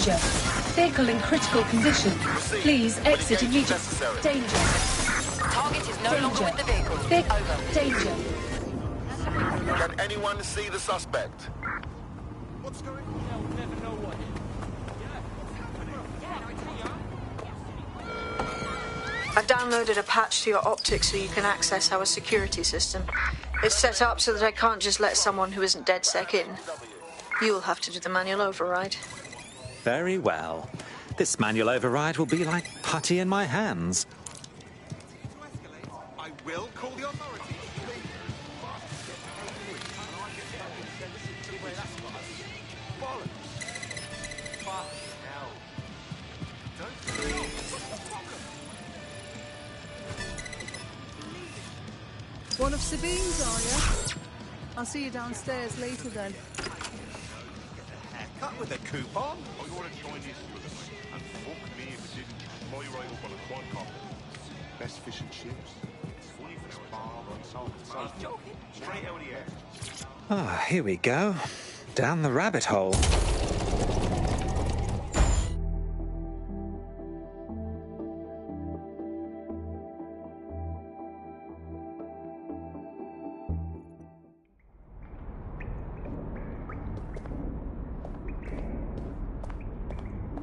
Danger. Vehicle in critical condition. Please exit immediately. Danger. Target is no longer with the vehicle. Over. Danger. Can anyone see the suspect? What's going on? They'll never know what. I've downloaded a patch to your optics so you can access our security system. It's set up so that I can't just let someone who isn't dedsec in. You'll have to do the manual override. Very well. This manual override will be like putty in my hands. I will call the authorities. One of Sabine's, are you? I'll see you downstairs later then. Cut with a coupon? Oh, you want to join this with us? And fuck me if it didn't. Fly right up on a quad copter. Best fish and chips. Funny for spar on salt. He's joking. Straight out of the air. Ah, here we go. Down the rabbit hole.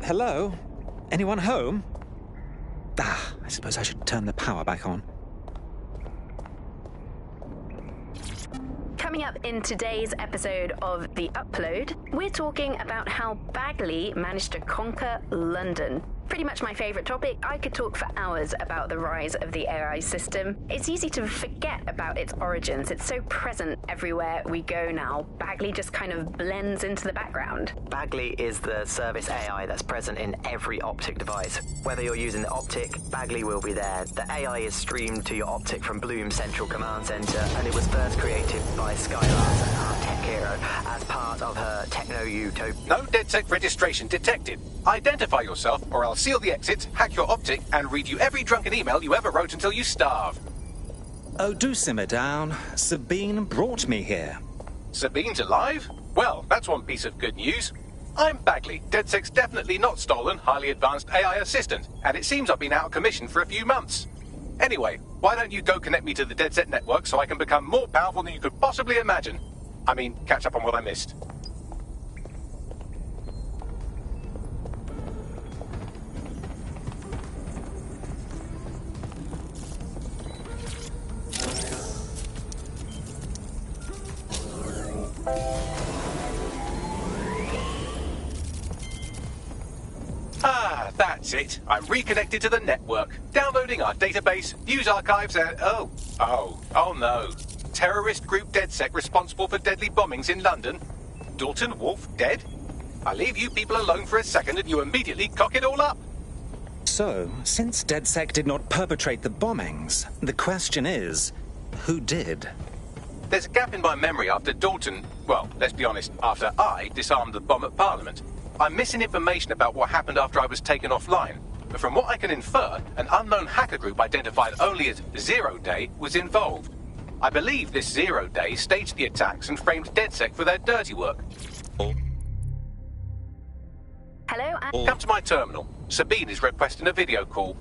Hello? Anyone home? Ah, I suppose I should turn the power back on. Coming up in today's episode of The Upload, we're talking about how Bagley managed to conquer London. Pretty much my favourite topic. I could talk for hours about the rise of the AI system. It's easy to forget about its origins. It's so present everywhere we go now. Bagley just kind of blends into the background. Bagley is the service AI that's present in every optic device. Whether you're using the optic, Bagley will be there. The AI is streamed to your optic from Bloom's central command center, and it was first created by Skylar, our tech hero, as part of her techno-utopia. No dedsec registration detected. Identify yourself, or I'll seal the exits, hack your optic, and read you every drunken email you ever wrote until you starve. Oh, do simmer down. Sabine brought me here. Sabine's alive? Well, that's one piece of good news. I'm Bagley, dedsec's definitely not stolen, highly advanced AI assistant, and it seems I've been out of commission for a few months. Anyway, why don't you go connect me to the dedsec network so I can become more powerful than you could possibly imagine? I mean, catch up on what I missed. Ah, that's it. I'm reconnected to the network. Downloading our database, views archives, and... Oh no. Terrorist group DedSec responsible for deadly bombings in London? Dalton Wolfe dead? I leave you people alone for a second and you immediately cock it all up. So, since DedSec did not perpetrate the bombings, the question is, who did? There's a gap in my memory after Dalton... Well, let's be honest, after I disarmed the bomb at Parliament. I'm missing information about what happened after I was taken offline. But from what I can infer, an unknown hacker group identified only as Zero Day was involved. I believe this Zero Day staged the attacks and framed DedSec for their dirty work. Hello, Come to my terminal. Sabine is requesting a video call.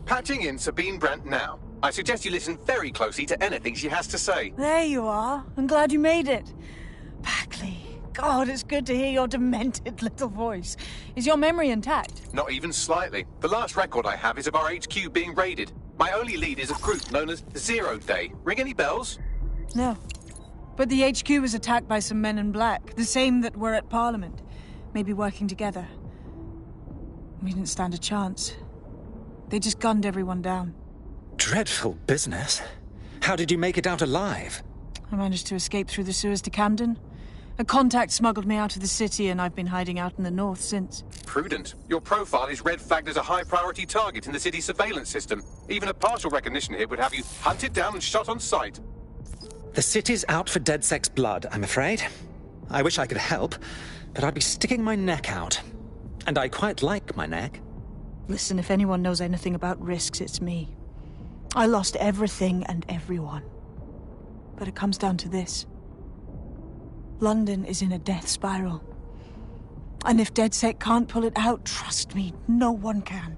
Patching in Sabine Brandt now. I suggest you listen very closely to anything she has to say. There you are. I'm glad you made it. Bagley. God, it's good to hear your demented little voice. Is your memory intact? Not even slightly. The last record I have is of our HQ being raided. My only lead is a group known as Zero Day. Ring any bells? No. But the HQ was attacked by some men in black, the same that were at Parliament. Maybe working together. We didn't stand a chance. They just gunned everyone down. Dreadful business. How did you make it out alive? I managed to escape through the sewers to Camden. A contact smuggled me out of the city, and I've been hiding out in the north since. Prudent. Your profile is red flagged as a high-priority target in the city's surveillance system. Even a partial recognition here would have you hunted down and shot on sight. The city's out for dedsec's blood, I'm afraid. I wish I could help, but I'd be sticking my neck out. And I quite like my neck. Listen, if anyone knows anything about risks, it's me. I lost everything and everyone. But it comes down to this. London is in a death spiral. And if dedsec can't pull it out, trust me, no one can.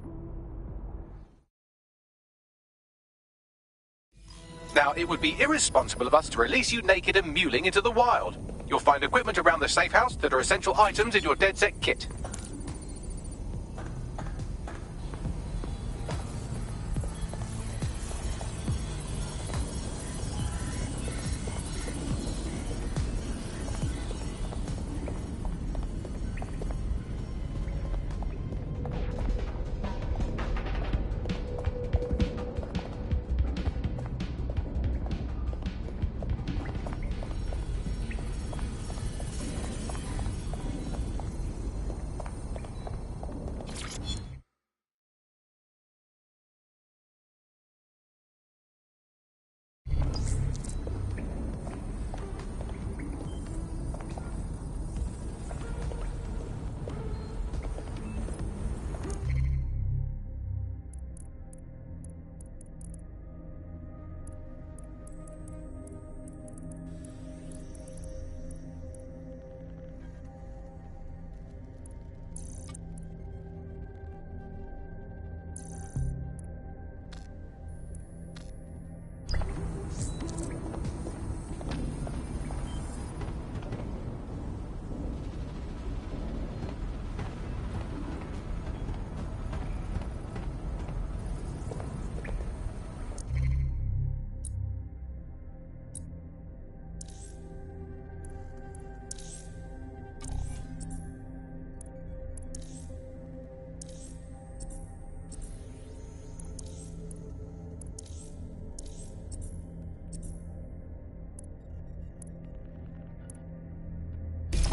Now, it would be irresponsible of us to release you naked and mewling into the wild. You'll find equipment around the safe house that are essential items in your dedsec kit.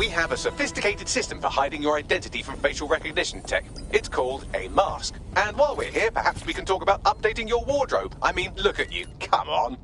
We have a sophisticated system for hiding your identity from facial recognition tech. It's called a mask. And while we're here, perhaps we can talk about updating your wardrobe. I mean, look at you. Come on.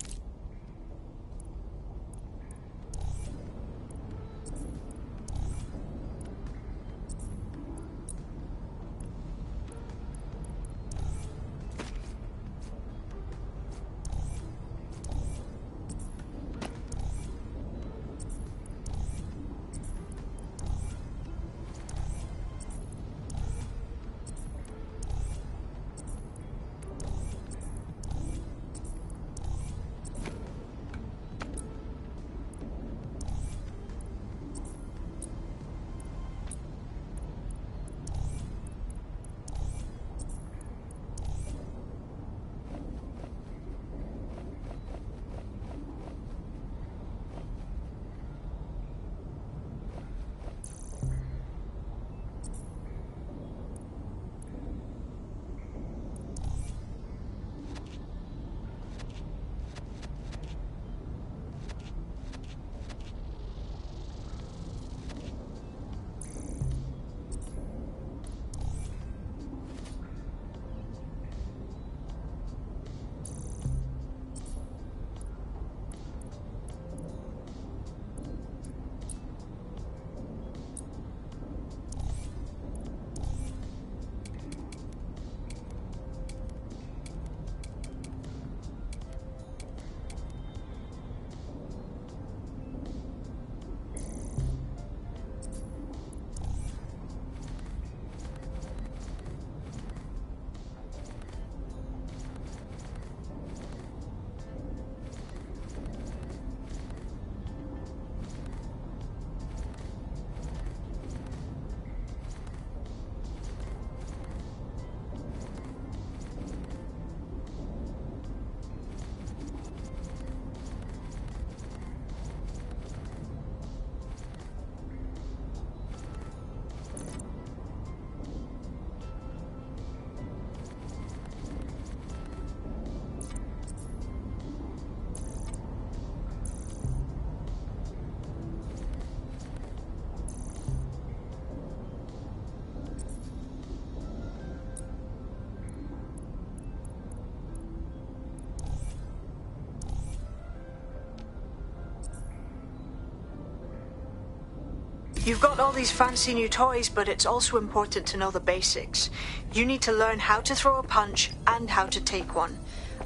You've got all these fancy new toys, but it's also important to know the basics. You need to learn how to throw a punch and how to take one.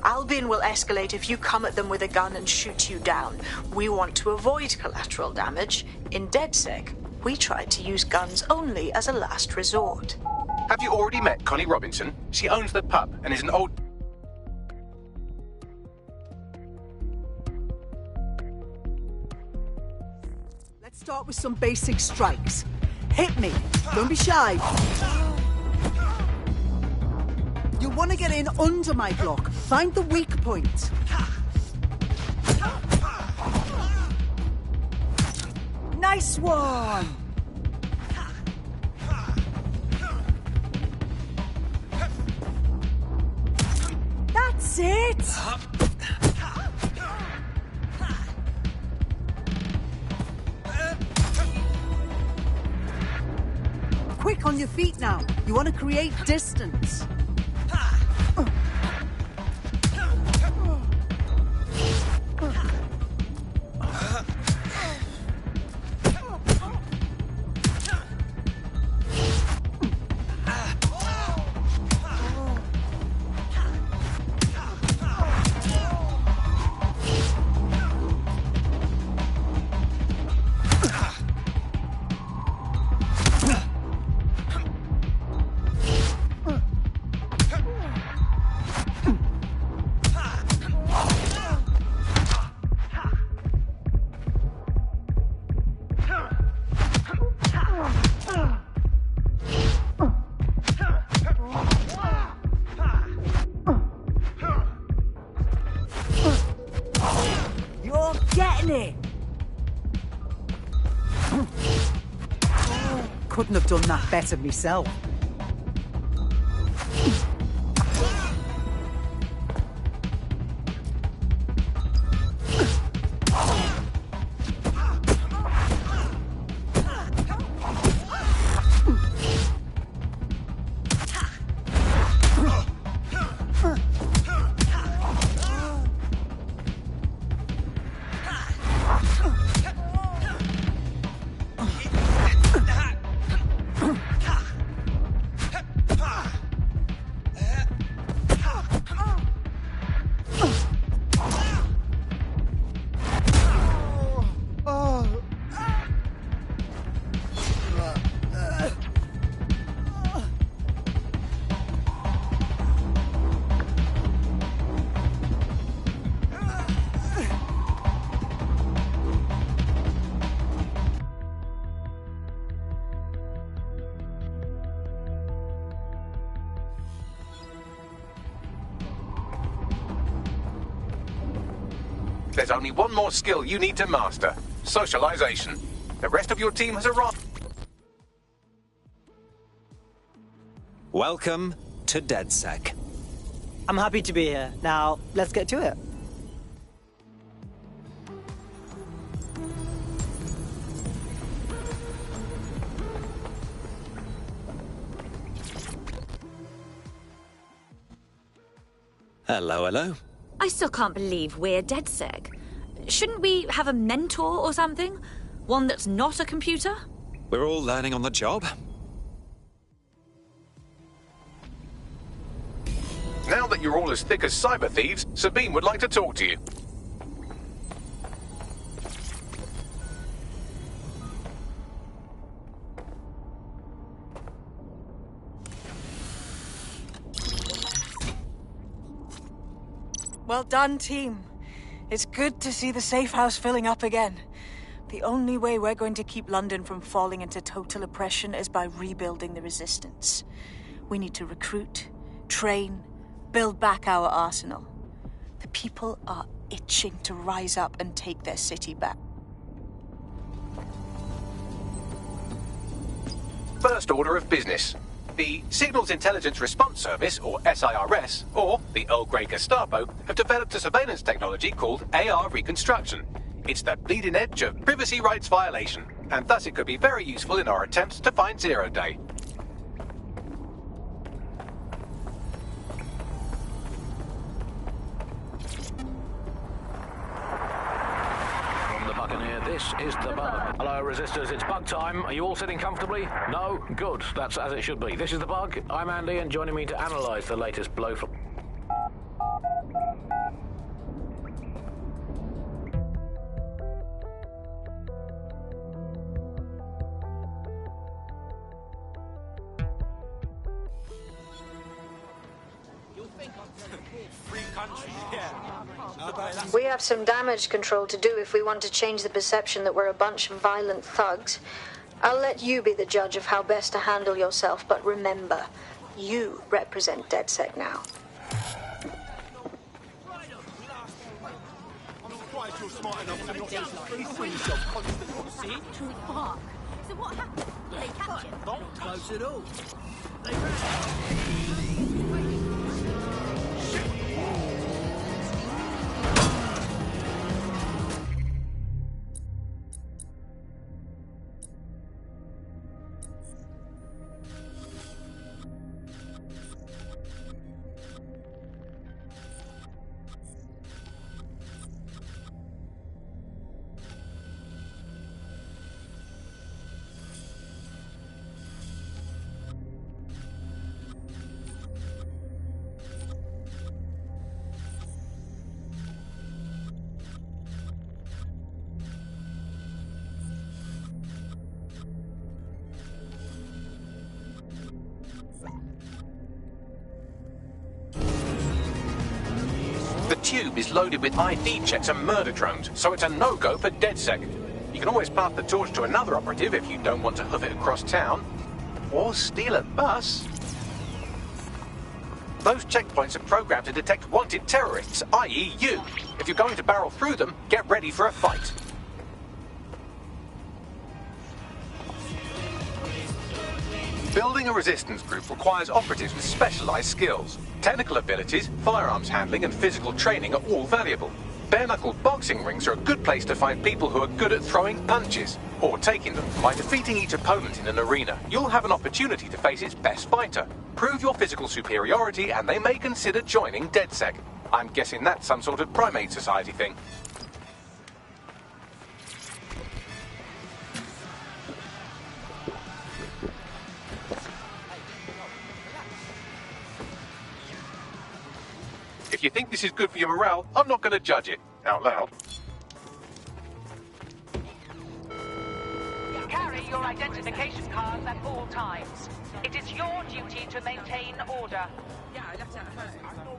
Albion will escalate if you come at them with a gun and shoot you down. We want to avoid collateral damage. In dedsec, we try to use guns only as a last resort. Have you already met Connie Robinson? She owns the pub and is an old... Let's start with some basic strikes. Hit me. Don't be shy. You want to get in under my block. Find the weak point. Nice one. That's it. Quick on your feet now. You want to create distance. Couldn't have done that better myself. There's only one more skill you need to master. Socialization. The rest of your team has arrived. Welcome to dedsec. I'm happy to be here. Now, let's get to it. Hello, hello. I still can't believe we're dedsec. Shouldn't we have a mentor or something? One that's not a computer? We're all learning on the job. Now that you're all as thick as cyber thieves, Sabine would like to talk to you. Well done, team. It's good to see the safe house filling up again. The only way we're going to keep London from falling into total oppression is by rebuilding the resistance. We need to recruit, train, build back our arsenal. The people are itching to rise up and take their city back. First order of business. The Signals Intelligence Response Service, or SIRS, or the Earl Grey Gestapo, have developed a surveillance technology called AR Reconstruction. It's the bleeding edge of privacy rights violation, and thus it could be very useful in our attempts to find Zero Day. From the Buccaneer, This is the bug. Hello, resistors. It's bug time. Are you all sitting comfortably? No? Good. That's as it should be. This is the bug. I'm Andy, and joining me to analyse the latest blow from... We have some damage control to do if we want to change the perception that we're a bunch of violent thugs. I'll let you be the judge of how best to handle yourself, but remember, you represent DedSec now. So what happened? They captured? Not close at all. The tube is loaded with ID checks and murder drones, so it's a no-go for DedSec. You can always pass the torch to another operative if you don't want to hoof it across town. Or steal a bus. Those checkpoints are programmed to detect wanted terrorists, i.e. you. If you're going to barrel through them, get ready for a fight. Building a resistance group requires operatives with specialized skills. Technical abilities, firearms handling, and physical training are all valuable. Bare-knuckle boxing rings are a good place to find people who are good at throwing punches, or taking them. By defeating each opponent in an arena, you'll have an opportunity to face its best fighter. Prove your physical superiority, and they may consider joining DedSec. I'm guessing that's some sort of primate society thing. If you think this is good for your morale, I'm not going to judge it out loud. Carry your identification cards at all times. It is your duty to maintain order. Yeah, I left it at home.